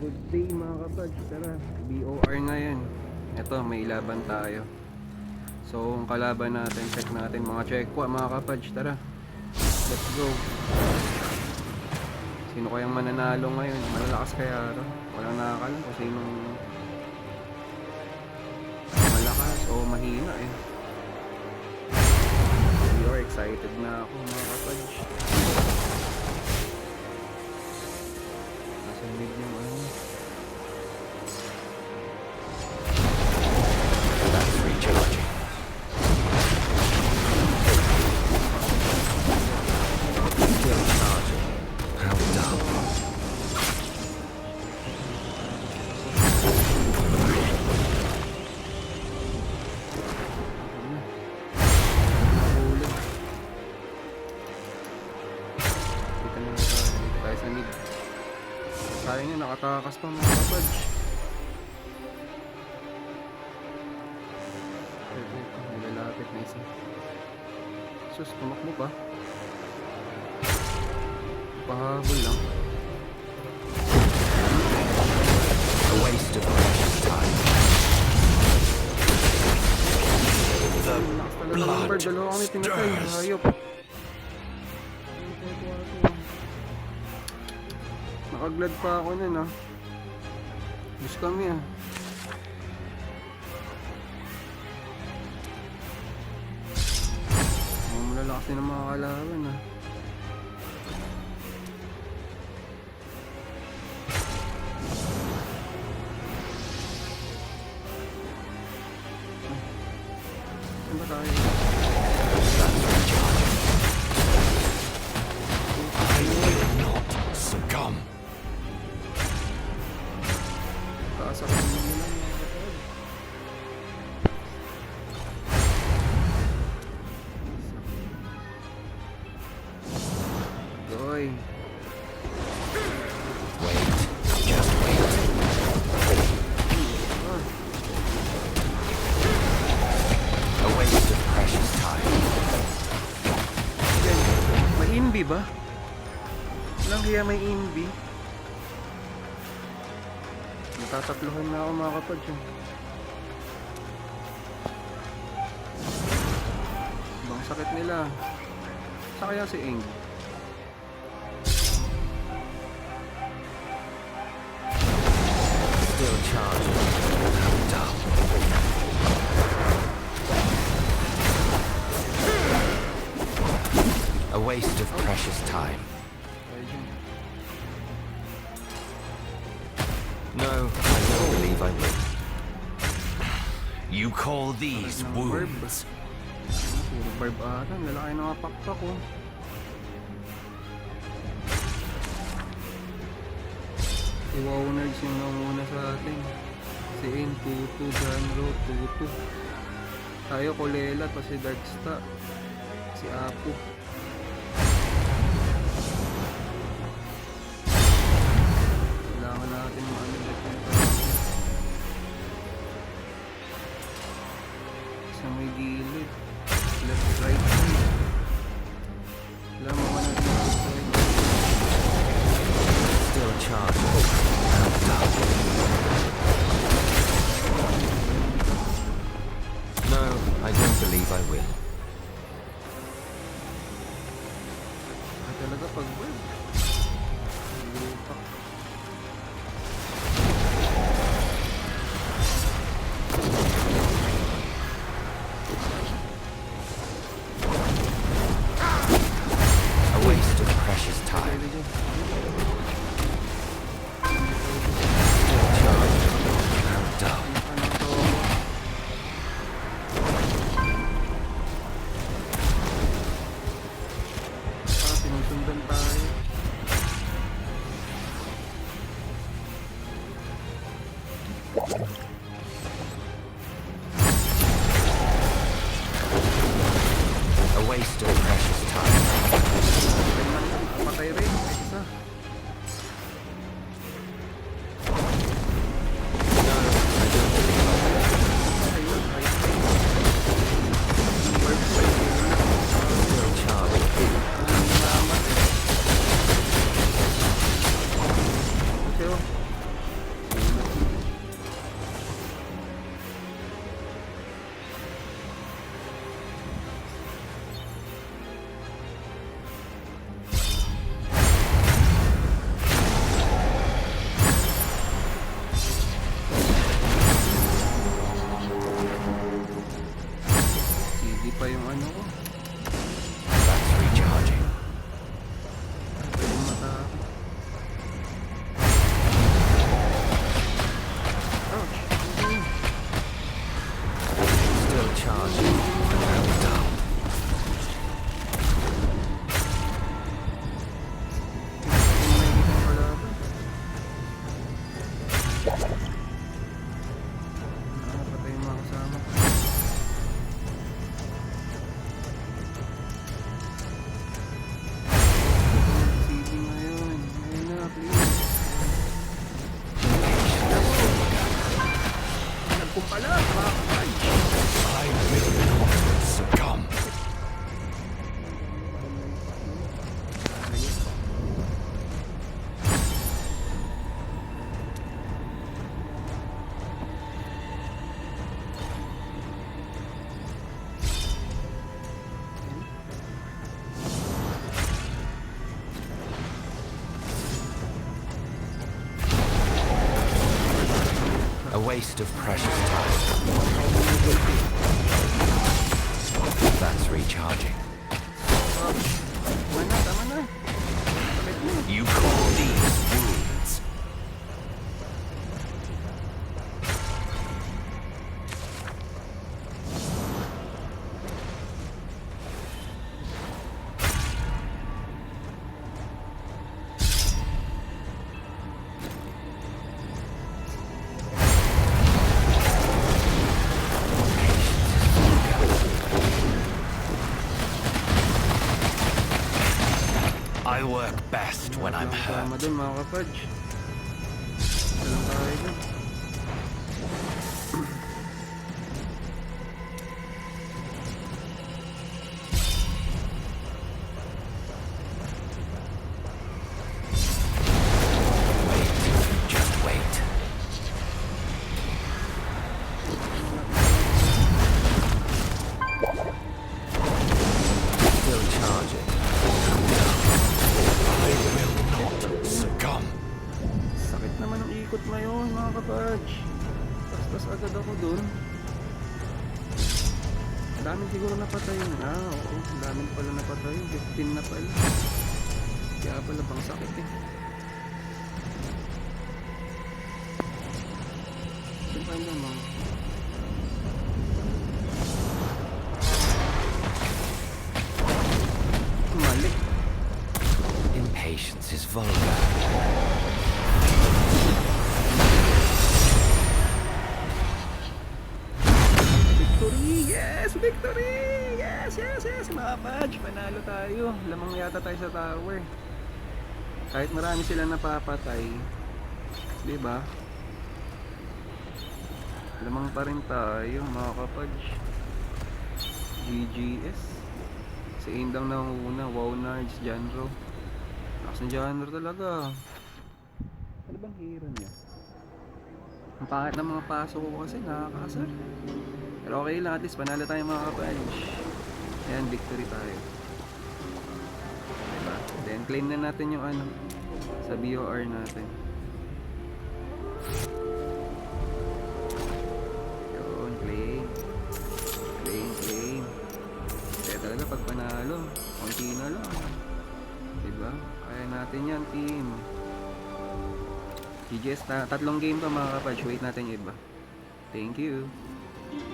good day mga kapads. Tara, BOR ngayon. Ito, may laban tayo. So, ang kalaban natin, check natin mga checkwa mga kapads. Tara, let's go. Sino kayang mananalo ngayon? Malalakas kaya ito? Walang nakakalam kung sinong malakas o mahina eh. BOR, excited na ako mga kapads. Nasa mid yung ano. That's recharging. Still charging. How dumb. Nahulog. Dito na tayo sa mid. Sayang yun, nakatakas pa mga kapads. May lalapit na isa. Sus, tumakbo pa. Pahabol lang. A waste of precious time. The Lakas talaga ng number. Dalawa kami pinatay. stirs. Hayop. Nakaglad pa ako nun ah. Bus kami ah. Malalakas din ang mga kalaban ah. Saan ba tayo? I will not succumb. Kaasakit mo na lang mga kapatid. Goy. Wait, just wait. Ah, A waste of precious time. yan. May inbi ba? Walang kaya may inbi. Natatatlohan na ako mga kapatid yun. Bang sakit nila. Sa kaya si Eng? Still charging. How dull. A waste of precious time. Tayo dyan. No, I don't believe I will. You call these Ng wounds? Puro barb ata. Ang lalaki ng mga pakpak ko. Si Wow Nerds yung nanguna sa atin. Si Aim, Tutu, Janro, Tutu. Tayo, Kolela, pa si Darksta. Si Apo. Kailangan natin ma-unlock yung sa may gilid. Left, right side. Kailangan mo natin left side. Still charging. How dull. No, I don't believe I will. Talaga pag web. Lupak. A waste of precious time. Still charging. How dull. Sinusundan tayo. A waste of precious time. Patay rin. Isa. No, I don't believe I will. Ayun. Web side. Still charging. Salamat. Kasi oh. pala, mga kapatch. I will not succumb. A waste of precious time. That's recharging. Tama na. Sakit na. You call these wounds? I work best when I'm Tama hurt. dun, mga kapatch. Walang tayo dun. Wait, just wait. Still charging. I will not succumb. Sakit naman ang ikot ngayon, mga kapatch. Tas agad ako dun. Ang dami siguro napatay yun. Oo. Ang dami pala napatay. 15 na pala. Kaya pala bang sakit eh. Saan lang mga? Malik. Impatience is vulgar. Victory! Yes! Victory! Yes! Mga patch, panalo tayo. Lamang yata tayo sa tower. Kahit marami silang napapatay, di ba? Lamang pa rin tayo, mga kapatch. GGS. Si Indang na una. Wow, Nards, Janro. Lakas ng Janro talaga. Ano bang hero niya? Ang pangit ng mga pasok ko kasi nakakasar. Pero okay lang, at least panalo tayo mga kapatch. Ayan, victory tayo. Diba? Then claim na natin yung ano sa BOR natin. Yun, claim. Kaya talaga pag panalo, konti na lang. Diba? Kaya natin yan, team. GGS, tatlong game pa mga kapatch. Wait natin yung iba. Thank you.